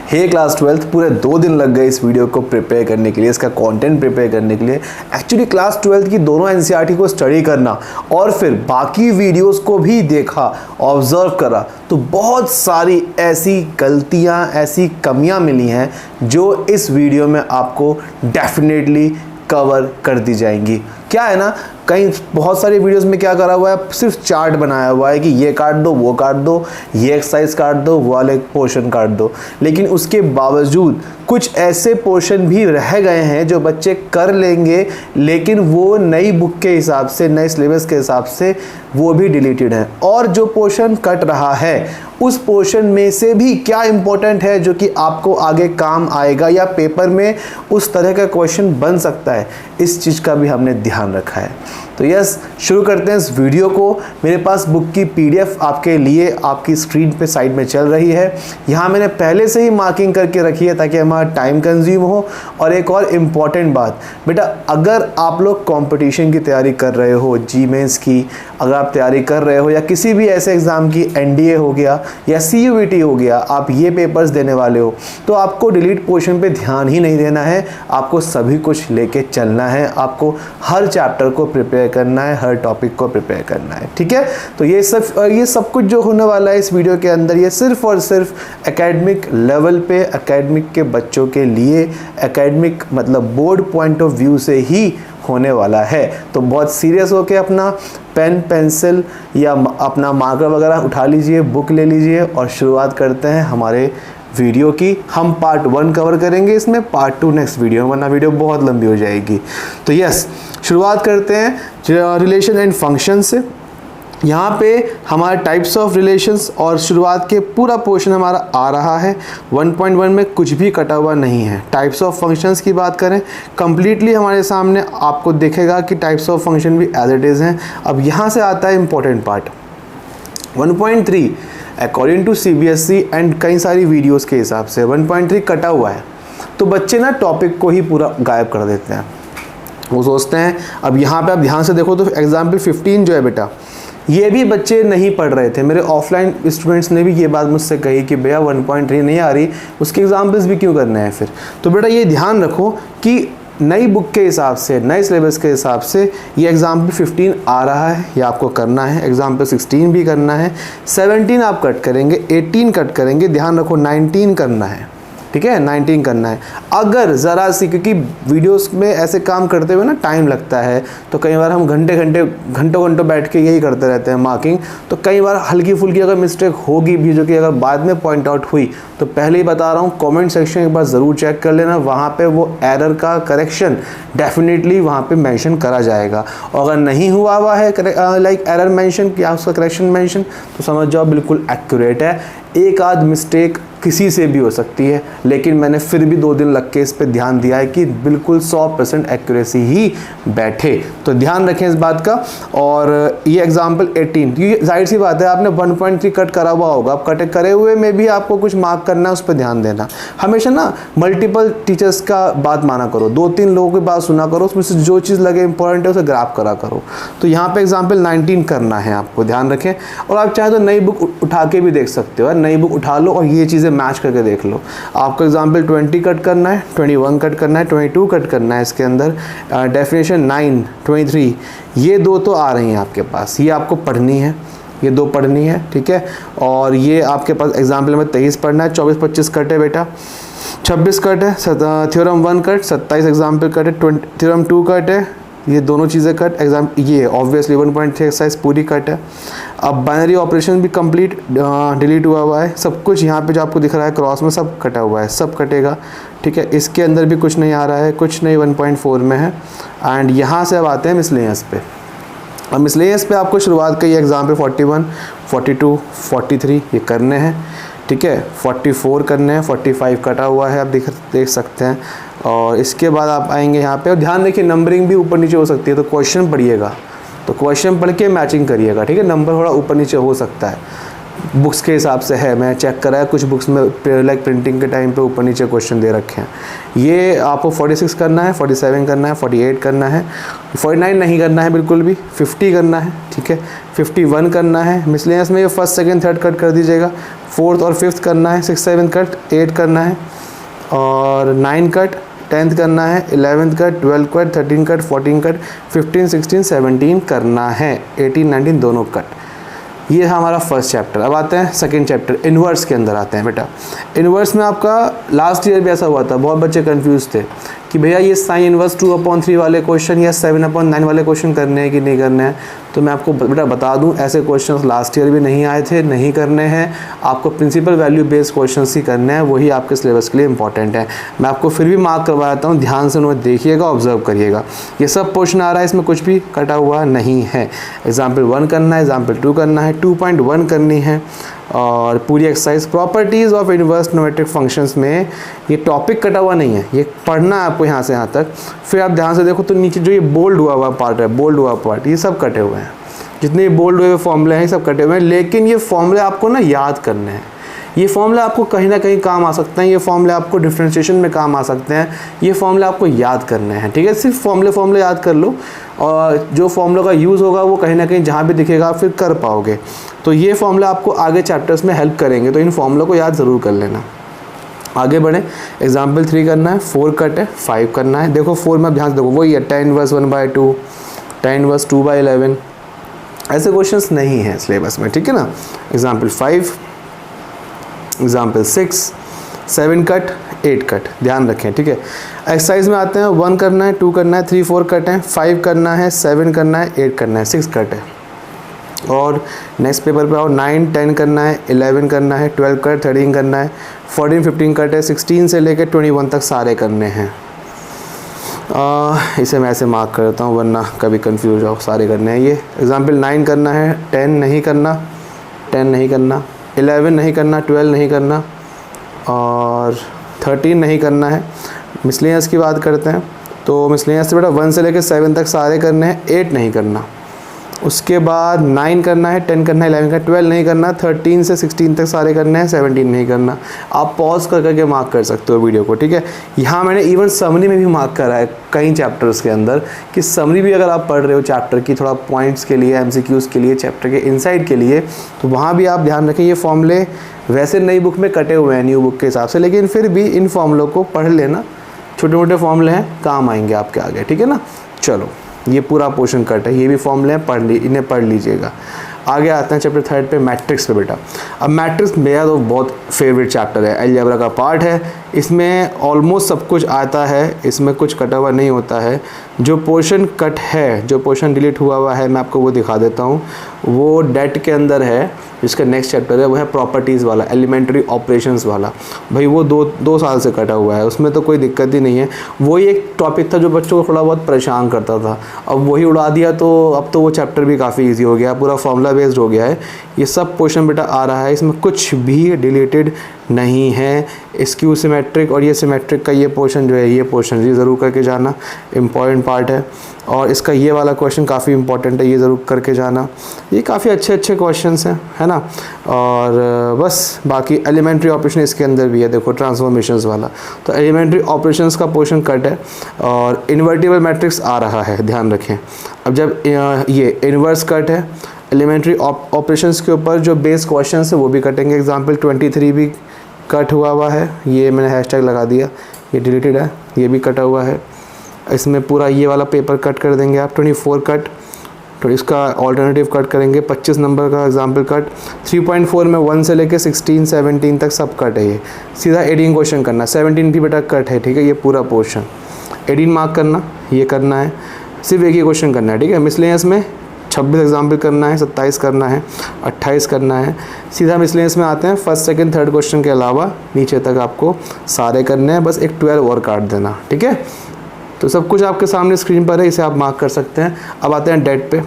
हे class 12th, पूरे 2 दिन लग गए इस वीडियो को प्रिपेयर करने के लिए, इसका कंटेंट प्रिपेयर करने के लिए। एक्चुअली क्लास 12th की दोनों एनसीईआरटी को स्टडी करना और फिर बाकी वीडियोस को भी देखा, ऑब्जर्व करा, तो बहुत सारी ऐसी गलतियां, ऐसी कमियां मिली हैं जो इस वीडियो में आपको डेफिनेटली कवर कर दी जाएंगी। क्या है ना, कहीं बहुत सारी वीडियोस में क्या करा हुआ है, सिर्फ चार्ट बनाया हुआ है कि ये काट दो, वो काट दो, ये एक्सरसाइज काट दो, वो वाले पोर्शन काट दो, लेकिन उसके बावजूद कुछ ऐसे पोर्शन भी रह गए हैं जो बच्चे कर लेंगे, लेकिन वो नई बुक के हिसाब से, नए सिलेबस के हिसाब से वो भी डिलीटेड है। और जो पोर्शन कट रहा है उस पोर्शन में से भी क्या इंपॉर्टेंट है जो कि आपको आगे काम आएगा या पेपर में उस तरह का क्वेश्चन बन सकता है, इस चीज़ का भी हमने ध्यान रखा है। तो यस, शुरू करते हैं इस वीडियो को। मेरे पास बुक की पीडीएफ आपके लिए आपकी स्क्रीन पे साइड में चल रही है। यहाँ मैंने पहले से ही मार्किंग करके रखी है ताकि हमारा टाइम कंज्यूम हो। और एक और इम्पॉर्टेंट बात, बेटा अगर आप लोग कंपटीशन की तैयारी कर रहे हो, जी मेंस की अगर आप तैयारी कर रहे हो या किसी भी ऐसे एग्ज़ाम की, एनडीए हो गया या सीयूईटी हो गया, आप ये पेपर्स देने वाले हो, तो आपको डिलीट पोर्शन पे ध्यान ही नहीं देना है, आपको सभी कुछ लेके चलना है। आपको हर चैप्टर को प्रिपेयर करना है, हर टॉपिक को प्रिपेयर करना है, ठीक है। तो ये सब कुछ जो होने वाला है इस वीडियो के अंदर, ये सिर्फ और सिर्फ एकेडमिक लेवल पे, एकेडमिक के बच्चों के लिए, एकेडमिक मतलब बोर्ड पॉइंट ऑफ व्यू से ही होने वाला है। तो बहुत सीरियस होकर अपना पेन, पेंसिल या अपना मार्कर वगैरह उठा लीजिए, बुक ले लीजिए और शुरुआत करते हैं हमारे वीडियो की। हम पार्ट 1 कवर करेंगे इसमें, पार्ट 2 नेक्स्ट वीडियो में, वरना वीडियो बहुत लंबी हो जाएगी। तो यस, शुरुआत करते हैं रिलेशन एंड फंक्शन से। यहाँ पे हमारे टाइप्स ऑफ रिलेशंस और शुरुआत के पूरा पोर्शन हमारा आ रहा है। 1.1 में कुछ भी कटा हुआ नहीं है। टाइप्स ऑफ फंक्शंस की बात करें, कंप्लीटली हमारे सामने आपको दिखेगा कि टाइप्स ऑफ फंक्शन भी एज इट इज़ हैं। अब यहाँ से आता है important part. 1.3 according to CBSE and कई सारी वीडियोस के हिसाब से 1.3 कटा हुआ है, तो बच्चे ना टॉपिक को ही पूरा गायब कर देते हैं। वो सोचते हैं, अब यहाँ पे आप ध्यान से देखो तो एग्जाम्पल 15 जो है बेटा, ये भी बच्चे नहीं पढ़ रहे थे। मेरे ऑफलाइन स्टूडेंट्स ने भी ये बात मुझसे कही कि भैया 1.3 नहीं आ रही, उसके एग्जाम्पल्स भी क्यों करने हैं फिर। तो बेटा ये ध्यान रखो कि नई बुक के हिसाब से, नए सिलेबस के हिसाब से ये एग्जाम्पल 15 आ रहा है, ये आपको करना है। एग्जाम्पल 16 भी करना है, 17 आप कट करेंगे, 18 कट करेंगे, ध्यान रखो 19 करना है, ठीक है, 19 करना है। अगर ज़रा सी, क्योंकि वीडियोस में ऐसे काम करते हुए ना टाइम लगता है, तो कई बार हम घंटों बैठ के यही करते रहते हैं मार्किंग, तो कई बार हल्की फुल्की अगर मिस्टेक होगी भी, जो कि अगर बाद में पॉइंट आउट हुई, तो पहले ही बता रहा हूँ कमेंट सेक्शन एक बार ज़रूर चेक कर लेना, वहाँ पे वो एरर का करेक्शन डेफिनेटली वहाँ पे मेंशन करा जाएगा। और अगर नहीं हुआ है लाइक एरर मेंशन या उसका करेक्शन मेंशन, तो समझ जाओ बिल्कुल एक्यूरेट है। एक आध मिस्टेक किसी से भी हो सकती है, लेकिन मैंने फिर भी 2 दिन लग के इस पे ध्यान दिया है कि बिल्कुल 100% एक्यूरेसी ही बैठे। तो ध्यान रखें इस बात का। और ये एग्जाम्पल 18, क्योंकि जाहिर सी बात है आपने 1.3 कट करा हुआ होगा, अब कट करे हुए में भी आपको कुछ मार्क करना है, उस पर ध्यान देना। हमेशा ना मल्टीपल टीचर्स का बात माना करो, 2-3 लोगों की बात सुना करो, उसमें से जो चीज़ लगे इंपॉर्टेंट है उसे ग्राफ करा करो। तो यहाँ पर एग्जाम्पल 19 करना है आपको, ध्यान रखें। और आप चाहे तो नई बुक उठा के भी देख सकते हो, नई बुक उठा लो और ये चीज़ें मैच करके देख लो। आपको एग्जाम्पल 20 कट करना है, 21 कट करना है, 22 कट करना है। इसके अंदर डेफिनेशन 9, 23, ये 2 तो आ रही हैं आपके पास, ये आपको पढ़नी है, ये 2 पढ़नी है, ठीक है। और ये आपके पास एग्जाम्पल नंबर 23 पढ़ना है। 24-25 कट है बेटा, 26 कट है, थ्योरम 1 कट, 27 एग्जाम्पल कट है, थ्योरम 2 कट है, ये दोनों चीज़ें कट। एग्जाम ये ऑब्वियसली 1.3 एक्सरसाइज पूरी कट है। अब बाइनरी ऑपरेशन भी कंप्लीट डिलीट हुआ है, सब कुछ यहाँ पे जो आपको दिख रहा है क्रॉस में सब कटा हुआ है, सब कटेगा, ठीक है। इसके अंदर भी कुछ नहीं आ रहा है, कुछ नहीं 1.4 में है। एंड यहाँ से अब आते हैं मिसलेनियस पे। अब मिसलेनियस पे आपको शुरुआत का ये एग्जाम्पल 41, 42, 43 ये करने हैं, ठीक है। 44 करने हैं, 45 कटा हुआ है, आप देख सकते हैं। और इसके बाद आप आएंगे यहाँ पे, और ध्यान रखिए नंबरिंग भी ऊपर नीचे हो सकती है, तो क्वेश्चन पढ़िएगा, तो क्वेश्चन पढ़ के मैचिंग करिएगा, ठीक है। नंबर थोड़ा ऊपर नीचे हो सकता है, बुक्स के हिसाब से है, मैं चेक करा है, कुछ बुक्स में लाइक प्रिंटिंग के टाइम पे ऊपर नीचे क्वेश्चन दे रखे हैं। ये आपको 46 करना है, 47 करना है, 48 करना है, 49 नहीं करना है बिल्कुल भी, 50 करना है, ठीक है, 51 करना है। मिसलेनियस में ये फर्स्ट सेकंड थर्ड कट कर दीजिएगा, फोर्थ और फिफ्थ करना है, 6 7 कट, 8 करना है और 9 कट, 10th करना है, 11th cut, 12th cut, 13 cut, 14 cut, 15 16 17 करना है, 18 19 दोनों कट। ये है हमारा फर्स्ट चैप्टर। अब आते हैं सेकंड चैप्टर, इन्वर्स के अंदर आते हैं बेटा। इन्वर्स में आपका लास्ट ईयर भी ऐसा हुआ था, बहुत बच्चे कंफ्यूज थे कि भैया ये साइन इन्वर्स 2/3 वाले क्वेश्चन या 7/9 वाले क्वेश्चन करने हैं कि नहीं करने हैं। तो मैं आपको बेटा बता दूं, ऐसे क्वेश्चंस लास्ट ईयर भी नहीं आए थे, नहीं करने हैं। आपको प्रिंसिपल वैल्यू बेस्ड क्वेश्चंस ही करने हैं, वही आपके सिलेबस के लिए इंपॉर्टेंट है। मैं आपको फिर भी मार्क करवा देता हूँ, ध्यान से उन्हें देखिएगा, ऑब्जर्व करिएगा। ये सब पोर्शन आ रहा है, इसमें कुछ भी कटा हुआ नहीं है। एग्जाम्पल 1 करना है, एग्जाम्पल 2 करना है, 2.1 करनी है और पूरी exercise. Properties of inverse trigonometric functions में ये टॉपिक कटा हुआ नहीं है, ये पढ़ना है आपको यहाँ से यहाँ तक। फिर आप ध्यान से देखो तो नीचे जो ये बोल्ड हुआ हुआ पार्ट है, बोल्ड हुआ पार्ट, ये सब कटे हुए हैं। जितने बोल्ड हुए फॉर्मूले हैं सब कटे हुए हैं, लेकिन ये फॉर्मूले आपको ना याद करने हैं। ये फॉर्मूले आपको कहीं ना कहीं काम आ सकते हैं, ये फॉर्मूले आपको डिफरेंशिएशन में काम आ सकते हैं, ये फॉर्मूले आपको याद करने हैं, ठीक है। सिर्फ फॉर्मूले याद कर लो और जो फॉर्मूले का यूज़ होगा वो कहीं ना कहीं जहाँ भी दिखेगा आप फिर कर पाओगे। तो ये फॉर्मूले आपको आगे चैप्टर्स में हेल्प करेंगे, तो इन फॉर्मूलों को याद ज़रूर कर लेना। आगे बढ़े, एग्जाम्पल 3 करना है, 4 कट है, 5 करना है। देखो 4 में ध्यान से देखो, वही है tan इनवर्स 1/2, tan इनवर्स 2/11, ऐसे क्वेश्चंस नहीं हैं सिलेबस में, ठीक है ना। एग्जाम्पल 5, एग्जाम्पल 6, 7 कट, 8 कट, ध्यान रखें, ठीक है। एक्सरसाइज में आते हैं, 1 करना है, 2 करना है, 3 4 कट है, 5 करना है, 7 करना है, 8 करना है, 6 कट है। और नेक्स्ट पेपर पे आओ, 9 10 करना है, 11 करना है, 12 कट, 13 करना है, 14 15 कट है, 16 से लेकर 21 तक सारे करने हैं। इसे मैं ऐसे मार्क करता हूँ वरना कभी कंफ्यूज हो, सारे करने हैं ये। एग्जाम्पल 9 करना है, 10 नहीं करना, 10 नहीं करना, 11 नहीं करना, 12 नहीं करना और 13 नहीं करना है। मिसलेनियस की बात करते हैं तो मिसलेनियस से बेटा 1 से लेकर 7 तक सारे करने हैं, 8 नहीं करना। उसके बाद 9 करना है, 10 करना है, 11 करना, 12 नहीं करना, 13 से 16 तक सारे करने हैं, 17 नहीं करना। आप पॉज कर करके मार्क कर सकते हो वीडियो को, ठीक है। यहाँ मैंने इवन समरी में भी मार्क करा है कई चैप्टर्स के अंदर कि समरी भी अगर आप पढ़ रहे हो चैप्टर की थोड़ा पॉइंट्स के लिए, MCQs के लिए, चैप्टर के इनसाइड के लिए, तो वहाँ भी आप ध्यान रखें। ये फॉर्मूले वैसे नई बुक में कटे हुए हैं न्यू बुक के हिसाब से, लेकिन फिर भी इन फॉर्मूलों को पढ़ लेना, छोटे मोटे फॉर्मूले हैं, काम आएंगे आपके आगे, ठीक है ना। चलो, ये पूरा पोर्शन कट है, ये भी फॉर्मूले हैं, इन्हें पढ़ लीजिएगा। आगे आते हैं चैप्टर 3 पे, मैट्रिक्स पे बेटा। अब मैट्रिक्स मेरा तो बहुत फेवरेट चैप्टर है, अलजेब्रा का पार्ट है। इसमें ऑलमोस्ट सब कुछ आता है, इसमें कुछ कटा हुआ नहीं होता है। जो पोर्शन कट है, जो पोर्शन डिलीट हुआ है, मैं आपको वो दिखा देता हूँ। वो डेट के अंदर है, जिसका नेक्स्ट चैप्टर है वो है प्रॉपर्टीज़ वाला, एलिमेंट्री ऑपरेशंस वाला। भाई वो दो साल से कटा हुआ है, उसमें तो कोई दिक्कत ही नहीं है। वही एक टॉपिक था जो बच्चों को थोड़ा बहुत परेशान करता था, अब वही उड़ा दिया, तो अब तो वो चैप्टर भी काफ़ी ईजी हो गया, पूरा फॉर्मूला बेस्ड हो गया है। ये सब पोर्शन बेटा आ रहा है, इसमें कुछ भी डिलीटेड नहीं है। स्क्यू सिमेट्रिक और ये सिमेट्रिक का ये पोर्शन जो है, ये पोर्शन ये ज़रूर करके जाना, इम्पॉर्टेंट पार्ट है। और इसका ये वाला क्वेश्चन काफ़ी इंपॉर्टेंट है, ये ज़रूर करके जाना। ये काफ़ी अच्छे क्वेश्चंस हैं, है ना। और बस बाकी एलिमेंट्री ऑपरेशन इसके अंदर भी है, देखो ट्रांसफॉर्मेशंस वाला। तो एलिमेंट्री ऑपरेशंस का पोर्शन कट है और इन्वर्टिबल मैट्रिक्स आ रहा है, ध्यान रखें। अब जब ये इन्वर्स कट है, एलिमेंट्री ऑपरेशंस के ऊपर जो बेस क्वेश्चन है वो भी कटेंगे। एग्जाम्पल 23 भी कट हुआ है, ये मैंने हैशटैग लगा दिया, ये डिलीटेड है, ये भी कटा हुआ है। इसमें पूरा ये वाला पेपर कट कर देंगे आप। 24 कट, तो इसका ऑल्टरनेटिव कट करेंगे। 25 नंबर का एग्जाम्पल कट। 3.4 में 1 से लेके 16 17 तक सब कट है। ये सीधा 18 क्वेश्चन करना, 17 भी बेटा कट है, ठीक है। ये पूरा पोर्शन 18 मार्क करना, ये करना है, सिर्फ एक ही क्वेश्चन करना है, ठीक है। मिसलेनियस में 26 एग्जाम्पल करना है, 27 करना है, 28 करना है। सीधा मिसलेनियस में आते हैं, फर्स्ट सेकंड थर्ड क्वेश्चन के अलावा नीचे तक आपको सारे करने हैं, बस एक 12 और काट देना, ठीक है। तो सब कुछ आपके सामने स्क्रीन पर है, इसे आप मार्क कर सकते हैं। अब आते हैं डेट पे,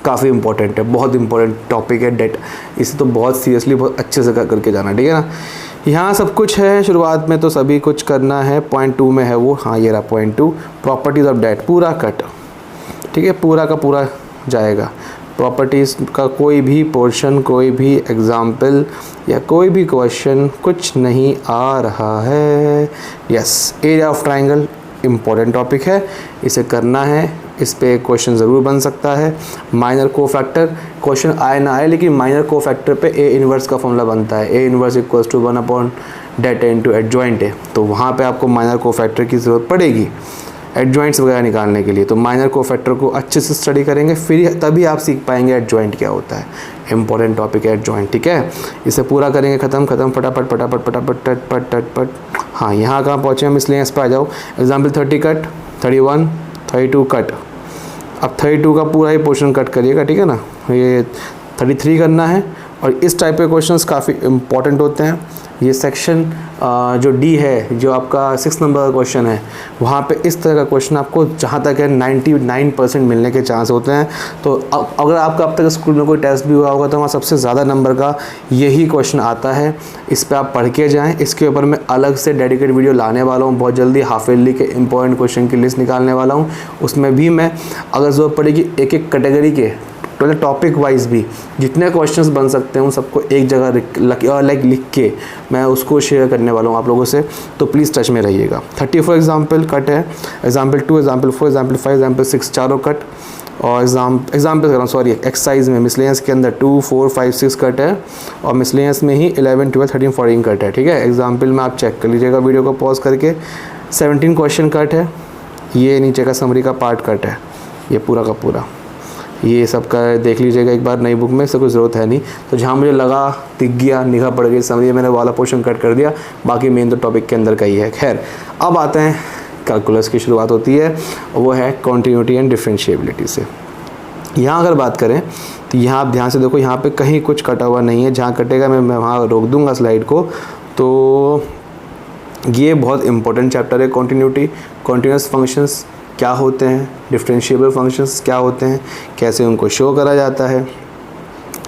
काफ़ी इंपॉर्टेंट है, बहुत इंपॉर्टेंट टॉपिक है डेट। इसे तो बहुत सीरियसली बहुत अच्छे से करके जाना, ठीक है ना। यहाँ सब कुछ है, शुरुआत में तो सभी कुछ करना है। पॉइंट 2 में है वो, हाँ ये रहा पॉइंट 2, प्रॉपर्टीज़ ऑफ डेट, पूरा कट, ठीक है, पूरा का पूरा जाएगा। प्रॉपर्टीज़ का कोई भी पोर्शन, कोई भी एग्जाम्पल या कोई भी क्वेश्चन कुछ नहीं आ रहा है। Yes, area of triangle important topic है, इसे करना है, इस पे क्वेश्चन ज़रूर बन सकता है। माइनर कोफैक्टर क्वेश्चन आए ना आए, लेकिन माइनर कोफैक्टर पे ए इन्वर्स का फॉर्मूला बनता है, A inverse equals to 1/det into adjoint है। तो वहाँ पे आपको माइनर कोफैक्टर की ज़रूरत पड़ेगी एडजॉइंट्स वगैरह निकालने के लिए। तो माइनर कोफैक्टर को अच्छे से स्टडी करेंगे, फिर तभी आप सीख पाएंगे एडजॉइंट क्या होता है। इंपॉर्टेंट टॉपिक है एडजॉइंट, ठीक है। इसे पूरा करेंगे, ख़त्म फटाफट फटाफट फटाफट टट पट टट। हाँ, यहाँ कहाँ पहुँचे हम, इसलिए इस पर आ जाओ। Example 30 cut, 31, 32 cut. अब 32 का पूरा ही पोर्शन कट करिएगा, ठीक है ना। ये 33 करना है। और इस टाइप के क्वेश्चंस काफ़ी इंपॉर्टेंट होते हैं। ये सेक्शन जो डी है, जो आपका 6 नंबर का क्वेश्चन है, वहाँ पे इस तरह का क्वेश्चन आपको जहाँ तक है 99% मिलने के चांस होते हैं। तो अगर आपका अब तक स्कूल में कोई टेस्ट भी हुआ होगा तो वहाँ सबसे ज़्यादा नंबर का यही क्वेश्चन आता है। इस पर आप पढ़ के जाएँ। इसके ऊपर मैं अलग से डेडिकेट वीडियो लाने वाला हूँ बहुत जल्दी। हाफ ईयरली के इंपॉर्टेंट क्वेश्चन की लिस्ट निकालने वाला हूँ। उसमें भी मैं अगर ज़रूरत पड़ेगी एक एक कैटेगरी के मतलब टॉपिक वाइज भी जितने क्वेश्चंस बन सकते हैं उन सबको एक जगह लिख के मैं उसको शेयर करने वाला हूँ आप लोगों से। तो प्लीज़ टच में रहिएगा। 34 एग्जाम्पल कट है, एग्जाम्पल 2, एग्जाम्पल 4, एग्जाम्पल 5, एग्जाम्पल 6 चारों कट। और एग्जाम्पल कर रहा हूँ, सॉरी, एक्सरसाइज में मिसलेनियस के अंदर 2, 4, 5, 6 कट है और मिसलेनियस में ही 11, 12, 13, 14 कट है, ठीक है। एग्जाम्पल में आप चेक कर लीजिएगा वीडियो को पॉज करके। 17 क्वेश्चन कट है, ये नीचे का समरी का पार्ट कट है, ये पूरा का पूरा ये सब का देख लीजिएगा एक बार नई बुक में, इससे कोई ज़रूरत है नहीं। तो जहाँ मुझे लगा, दिख गया, निगाह पड़ गई, समझिए मैंने वाला पोर्शन कट कर दिया, बाकी मेन तो टॉपिक के अंदर का ही है। खैर, अब आते हैं कैलकुलस की शुरुआत होती है, वो है कॉन्टिन्यूटी एंड डिफरेंशिएबिलिटी से। यहाँ अगर बात करें तो यहाँ आप ध्यान से देखो, यहाँ पे कहीं कुछ कटा हुआ नहीं है। जहाँ कटेगा मैं वहाँ रोक दूँगा स्लाइड को। तो ये बहुत इंपॉर्टेंट चैप्टर है कॉन्टिन्यूटी। कॉन्टिन्यूस फंक्शंस क्या होते हैं, डिफरेंशिएबल फंक्शंस क्या होते हैं, कैसे उनको शो करा जाता है,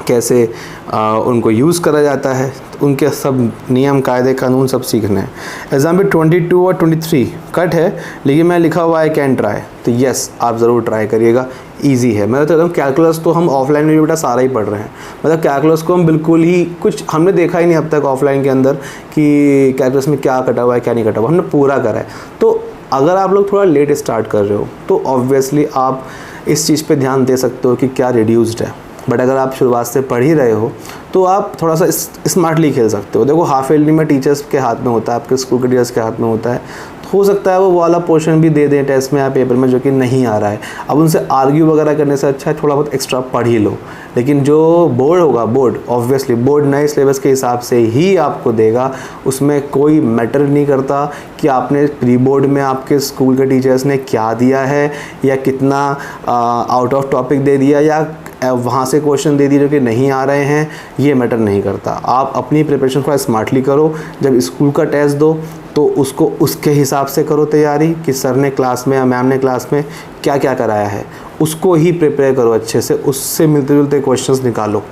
कैसे उनको यूज़ करा जाता है, उनके सब नियम कायदे कानून सब सीखना है। एग्जाम्पल 22 और 23 कट है, लेकिन मैं लिखा हुआ है कैन ट्राई। तो यस, आप ज़रूर ट्राई करिएगा, इजी है। मैं तो कहता हूँ कैलकुलस तो हम ऑफलाइन में बेटा सारा ही पढ़ रहे हैं। मतलब कैलकुलस को हम बिल्कुल ही कुछ हमने देखा ही नहीं अब तक ऑफलाइन के अंदर कि कैलकुलस में क्या कटा हुआ है क्या नहीं कटा हुआ, हमने पूरा करा है। तो अगर आप लोग थोड़ा लेट स्टार्ट कर रहे हो तो ऑब्वियसली आप इस चीज़ पे ध्यान दे सकते हो कि क्या रिड्यूस्ड है। बट अगर आप शुरुआत से पढ़ ही रहे हो तो आप थोड़ा सा स्मार्टली खेल सकते हो। देखो, हाफ ईयरली में टीचर्स के हाथ में होता है, आपके स्कूल के टीचर्स के हाथ में होता है। तो हो सकता है वो वाला पोर्शन भी दे दें टेस्ट में या पेपर में जो कि नहीं आ रहा है। अब उनसे आर्ग्यू वगैरह करने से अच्छा है थोड़ा बहुत एक्स्ट्रा पढ़ ही लो। लेकिन जो बोर्ड होगा, बोर्ड ऑब्वियसली बोर्ड नए सिलेबस के हिसाब से ही आपको देगा। उसमें कोई मैटर नहीं करता कि आपने प्री बोर्ड में आपके स्कूल के टीचर्स ने क्या दिया है या कितना आउट ऑफ टॉपिक दे दिया या वहाँ से क्वेश्चन दे दिए जो कि नहीं आ रहे हैं, ये मैटर नहीं करता। आप अपनी प्रिपरेशन थोड़ा स्मार्टली करो। जब स्कूल का टेस्ट दो तो उसको उसके हिसाब से करो तैयारी कि सर ने क्लास में या मैम ने क्लास में क्या क्या कराया है, उसको ही प्रिपेयर करो अच्छे से, उससे मिलते जुलते क्वेश्चंस निकालो।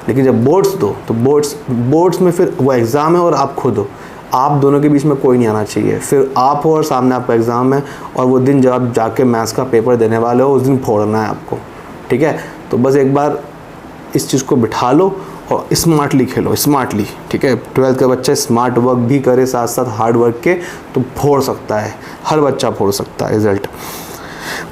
लेकिन जब बोर्ड्स दो तो बोर्ड्स में फिर वो एग्ज़ाम है और आप खुद हो, आप दोनों के बीच में कोई नहीं आना चाहिए। फिर आप हो और सामने आपका एग्ज़ाम है और वो दिन जब आप जाके मैथ्स का पेपर देने वाले हो उस दिन फोड़ना है आपको, ठीक है। तो बस एक बार इस चीज़ को बिठा लो और स्मार्टली खेलो, स्मार्टली, ठीक है। 12th का बच्चा स्मार्ट वर्क भी करे साथ साथ हार्ड वर्क के तो फोड़ सकता है, हर बच्चा फोड़ सकता है रिजल्ट।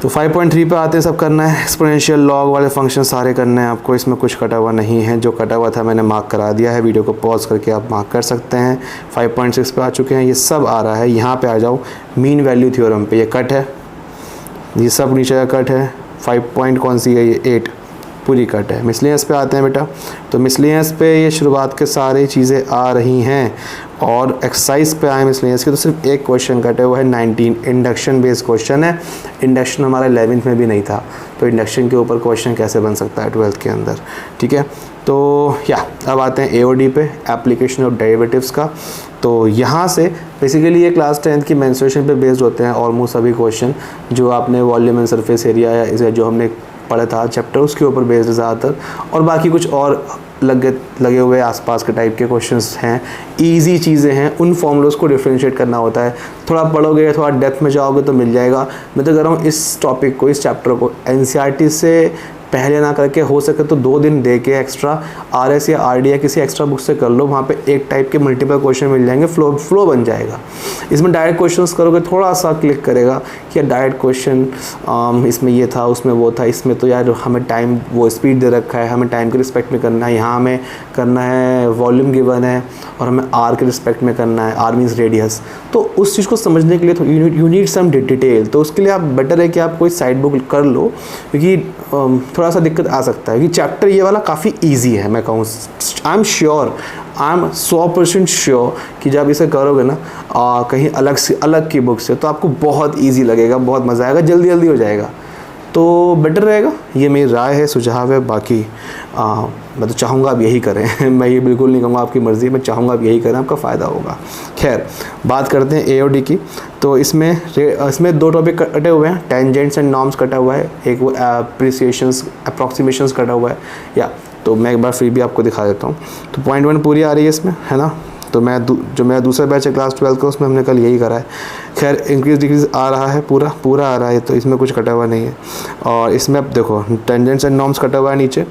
तो 5.3 पे आते हैं, सब करना है। एक्सपोनेंशियल लॉग वाले फंक्शन सारे करने हैं आपको, इसमें कुछ कटा हुआ नहीं है। जो कटा हुआ था मैंने मार्क करा दिया है, वीडियो को पॉज करके आप मार्क कर सकते हैं। 5.6 पे आ चुके हैं, ये सब आ रहा है। यहाँ पे आ जाओ मीन वैल्यू थ्योरम पे, ये कट है, ये सब नीचे का कट है। 5 पॉइंट कौन सी है, ये 8 पूरी कट है। मिसलेनियस पे आते हैं बेटा। तो मिसलेनियस पे ये शुरुआत के सारी चीज़ें आ रही हैं। और एक्सरसाइज पे आए मिसलेनियस की तो सिर्फ एक क्वेश्चन कट है, वो है 19, इंडक्शन बेस्ड क्वेश्चन है। इंडक्शन हमारा 11th में भी नहीं था, तो इंडक्शन के ऊपर क्वेश्चन कैसे बन सकता है 12th के अंदर, ठीक है। तो अब आते हैं AOD पे, एप्लीकेशन ऑफ डेरिवेटिव्स का। तो यहाँ से बेसिकली ये क्लास 10th की मेंस्ट्रुएशन पे बेस्ड होते हैं ऑलमोस्ट सभी क्वेश्चन। जो आपने वॉल्यूम एंड सरफेस एरिया या इसे जो हमने पढ़ा था चैप्टर, उसके ऊपर बेस्ड है ज़्यादातर। और बाकी कुछ और लगे हुए आसपास के टाइप के क्वेश्चंस हैं, इजी चीज़ें हैं। उन फॉर्मूलोज को डिफरेंशिएट करना होता है। थोड़ा पढ़ोगे या थोड़ा डेप्थ में जाओगे तो मिल जाएगा। मैं तो कह रहा हूँ इस टॉपिक को, इस चैप्टर को NCERT से पहले ना करके हो सके तो 2 दिन दे के एक्स्ट्रा RS या RD या किसी एक्स्ट्रा बुक से कर लो, वहाँ पे एक टाइप के मल्टीपल क्वेश्चन मिल जाएंगे, फ्लो बन जाएगा। इसमें डायरेक्ट क्वेश्चंस करोगे थोड़ा सा क्लिक करेगा कि यार डायरेक्ट क्वेश्चन इसमें ये था, उसमें वो था, इसमें तो यार हमें टाइम वो स्पीड दे रखा है, हमें टाइम के रिस्पेक्ट में करना है, यहाँ हमें करना है वॉल्यूम गिवन है और हमें R के रिस्पेक्ट में करना है, R मीन्स रेडियस। तो उस चीज़ को समझने के लिए यू नीड सम डिटेल। तो उसके लिए आप बेटर है कि आप कोई साइड बुक कर लो, क्योंकि थोड़ा सा दिक्कत आ सकता है कि चैप्टर ये वाला काफ़ी ईजी है। मैं कहूँ आई एम 100% श्योर कि जब इसे करोगे ना कहीं अलग की बुक से, तो आपको बहुत ईजी लगेगा, बहुत मज़ा आएगा, जल्दी हो जाएगा, तो बेटर रहेगा। ये मेरी राय है, सुझाव है। बाकी मैं तो चाहूँगा आप यही करें मैं ये बिल्कुल नहीं कहूँगा आपकी मर्ज़ी, मैं चाहूँगा आप यही करें, आपका फ़ायदा होगा। खैर बात करते हैं AOD की। तो इसमें 2 टॉपिक कटे हुए हैं, टेंजेंट्स एंड नॉर्म्स कटा हुआ है, एक वो एप्रिसिएशंस अप्रॉक्सीमेशंस कटा हुआ है। या तो मैं एक बार फिर भी आपको दिखा देता हूँ। तो पॉइंट 1 पूरी आ रही है इसमें, है ना। तो जो मेरा दूसरा बैच है क्लास 12 का, उसमें हमने कल यही करा है। खैर इंक्रीज डिक्रीज आ रहा है, पूरा आ रहा है, तो इसमें कुछ कटा हुआ नहीं है। और इसमें अब देखो टेंजेंट्स एंड नॉर्म्स कटा हुआ है नीचे,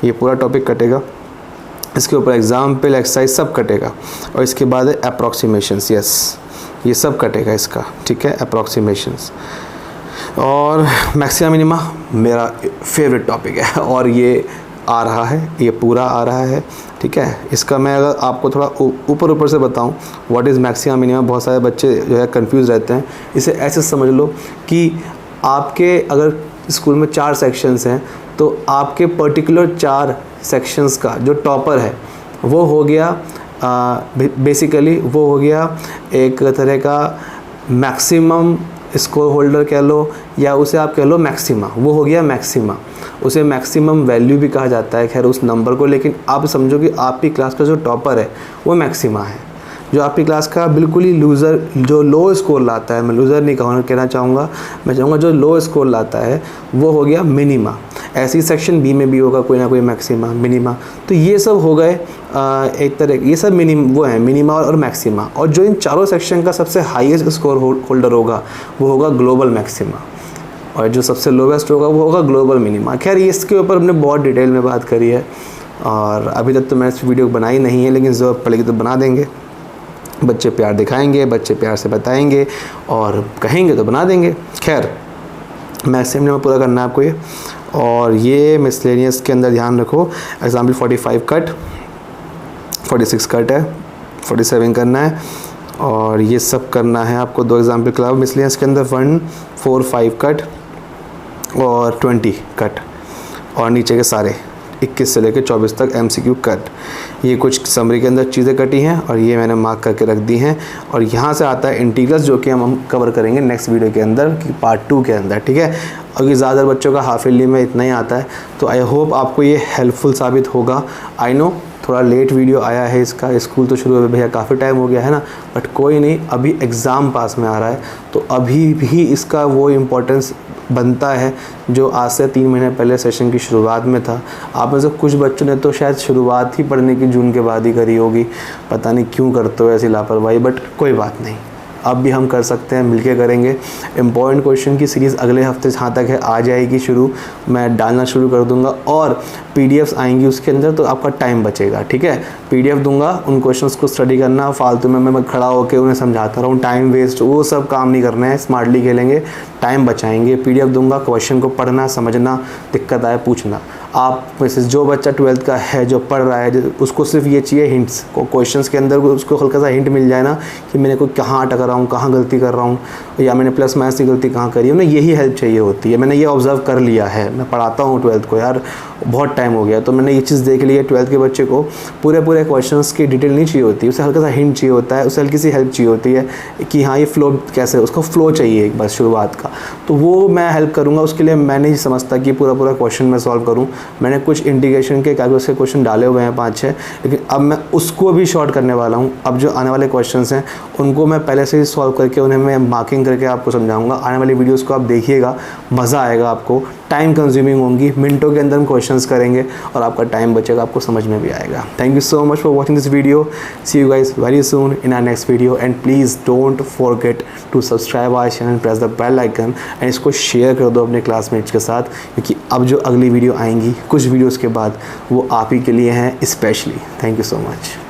ये पूरा टॉपिक कटेगा। इसके ऊपर एग्जाम्पल एक्सरसाइज सब कटेगा। और इसके बाद है अप्रॉक्सीमेशंस, यस ये सब कटेगा इसका, ठीक है, अप्रॉक्सीमेशंस। और मैक्सिमा मिनिमा मेरा फेवरेट टॉपिक है और ये आ रहा है, ये पूरा आ रहा है, ठीक है। इसका मैं अगर आपको थोड़ा ऊपर से बताऊं व्हाट इज़ मैक्सिमा मिनिमा, बहुत सारे बच्चे जो है कंफ्यूज रहते हैं। इसे ऐसे समझ लो कि आपके अगर स्कूल में 4 सेक्शंस हैं, तो आपके पर्टिकुलर 4 सेक्शंस का जो टॉपर है वो हो गया बेसिकली वो हो गया एक तरह का मैक्सिमम स्कोर होल्डर कह लो, या उसे आप कह लो मैक्सिमा, वो हो गया मैक्सिमा। उसे मैक्सिमम वैल्यू भी कहा जाता है, खैर उस नंबर को। लेकिन आप समझो कि आपकी क्लास का जो टॉपर है वो मैक्सिमा है। जो आपकी क्लास का बिल्कुल ही लूज़र, जो लो स्कोर लाता है, मैं लूज़र नहीं कहना चाहूँगा, मैं चाहूँगा जो लो स्कोर लाता है वो हो गया मिनिमा। ऐसी सेक्शन बी में भी होगा कोई ना कोई मैक्सिमा मिनिमा। तो ये सब हो गए एक तरह, ये सब वो हैं मिनिमा और मैक्सिमा। और जो इन चारों सेक्शन का सबसे हाईएस्ट स्कोर होल्डर होगा वो होगा ग्लोबल मैक्सिमा, और जो सबसे लोवेस्ट होगा वो होगा ग्लोबल मिनिमा। खैर इसके ऊपर हमने बहुत डिटेल में बात करी है, और अभी तक तो मैंने इस वीडियो बनाई नहीं है, लेकिन ज़रूरत पड़ेगी तो बना देंगे। बच्चे प्यार दिखाएंगे, बच्चे प्यार से बताएंगे और कहेंगे तो बना देंगे। खैर मैक्सिमम में पूरा करना है आपको ये। और ये मिसलेनियस के अंदर ध्यान रखो, एग्जाम्पल 45 कट, 46 कट है, 47 करना है, और ये सब करना है आपको। 2 एग्जाम्पल क्लब मिसलेनियस के अंदर 1, 4, 5 कट और 20 कट, और नीचे के सारे 21 से लेकर 24 तक MCQ कट। ये कुछ समरी के अंदर चीज़ें कटी हैं और ये मैंने मार्क करके रख दी हैं। और यहाँ से आता है इंटीग्रल्स, जो कि हम कवर करेंगे नेक्स्ट वीडियो के अंदर कि पार्ट 2 के अंदर, ठीक है। अगर ज़्यादा बच्चों का हाफ ईयरली में इतना ही आता है, तो आई होप आपको ये हेल्पफुल साबित होगा। आई नो थोड़ा लेट वीडियो आया है इसका, स्कूल तो शुरू हुए भैया काफ़ी टाइम हो गया है ना, बट कोई नहीं, अभी एग्ज़ाम पास में आ रहा है, तो अभी भी इसका वो इम्पोर्टेंस बनता है जो आज से 3 महीने पहले सेशन की शुरुआत में था। आप में से कुछ बच्चों ने तो शायद शुरुआत ही पढ़ने की जून के बाद ही करी होगी, पता नहीं क्यों करते हो ऐसी लापरवाही, बट कोई बात नहीं, अब भी हम कर सकते हैं, मिलके करेंगे। इम्पॉर्टेंट क्वेश्चन की सीरीज़ अगले हफ्ते जहाँ तक है आ जाएगी शुरू, मैं डालना शुरू कर दूंगा, और PDFs आएंगी उसके अंदर, तो आपका टाइम बचेगा, ठीक है। PDF दूंगा, उन क्वेश्चंस को स्टडी करना, फालतू में मैं खड़ा होकर उन्हें समझाता रहूँ, टाइम वेस्ट, वो सब काम नहीं करना है, स्मार्टली खेलेंगे, टाइम बचाएंगे। PDF दूंगा, क्वेश्चन को पढ़ना, समझना, दिक्कत आए पूछना। आप में से जो बच्चा 12th का है, जो पढ़ रहा है, उसको सिर्फ ये चाहिए हिंट्स, क्वेश्चंस के अंदर उसको हल्का सा हिंट मिल जाए ना कि मैंने को कहाँ अटक रहा हूँ, कहाँ गलती कर रहा हूँ, या मैंने प्लस माइनस की गलती कहाँ करी है, उन्हें यही हेल्प चाहिए होती है। मैंने ये ऑब्ज़र्व कर लिया है, मैं पढ़ाता हूँ 12th को यार, बहुत टाइम हो गया, तो मैंने ये चीज़ देख ली है। 12th के बच्चे को पूरे क्वेश्चंस की डिटेल नहीं चाहिए होती, उसे हल्का सा हिंट चाहिए होता है, उसे हल्की सी हेल्प चाहिए होती है कि हाँ ये फ्लो कैसे, उसको फ्लो चाहिए एक बार शुरुआत का, तो वो मैं हेल्प करूँगा। उसके लिए मैं नहीं समझता कि पूरा क्वेश्चन मैं सॉल्व करूँ, मैंने कुछ इंटीग्रेशन के कैलकुलस के क्वेश्चन डाले हुए हैं 5-6, लेकिन अब मैं उसको भी शॉर्ट करने वाला हूँ। अब जो आने वाले क्वेश्चंस हैं उनको मैं पहले से ही सॉल्व करके उन्हें मैं मार्किंग करके आपको समझाऊंगा। आने वाली वीडियोस को आप देखिएगा, मज़ा आएगा आपको, टाइम कंज्यूमिंग होंगी, मिनटों के अंदर हम क्वेश्चंस करेंगे और आपका टाइम बचेगा, आपको समझ में भी आएगा। Thank you so much for watching this video. See you guys very soon in our next video and please don't forget to subscribe our channel, press the bell icon and इसको share कर दो अपने classmates के साथ, क्योंकि अब जो अगली वीडियो आएंगी कुछ वीडियोज़ के बाद वो आप ही के लिए हैं specially. Thank you so much.